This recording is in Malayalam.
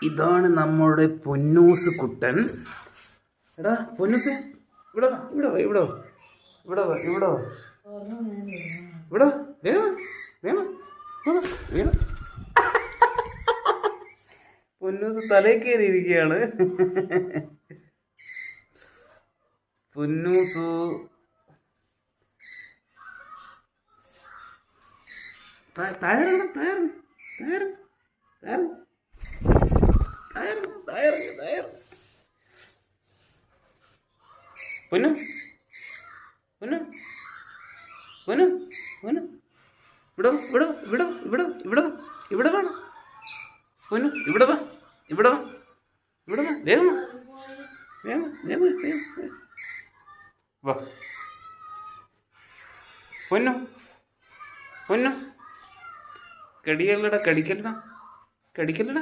ഇതാണ് നമ്മുടെ പൊന്നൂസ് കുട്ടൻ. എടാ പൊന്നൂസ്, ഇവിടെ വാ, ഇവിടെ വാ, ഇവിടെ വാ, ഇവിടെ വാ, ഇവിടെ വാ, ഇവിടെ വാ, വേണം വേണം വേണം. പൊന്നൂസ് തലയിൽ കയറിയിരിക്കുകയാണ്. പൊന്നൂസു തയ്യാറാണ്, തയ്യാറാണ്, തയ്യാറാണ്, തയ്യാറാണ്, തയ്യാറാണ്, തയ്യാറാണ്, തയ്യാറാണ്. പൊന്നു പൊന്നു പൊന്നു പൊന്നു, ഇവിടെ ഇവിടെ ഇവിടെ ഇവിടെ ഇവിടെ ഇവിടെ വേണം. പൊന്നു ഇവിടെ വാ, ഇവിടെ വാ, ഇവിടെ വാ, വേഗം വാ, വേഗം വേഗം വേഗം വാ. പൊന്നു പൊന്നു, കടിക്കല്ലടാ, കടിക്കല്ലടാ, കടിക്കല്ലടാ.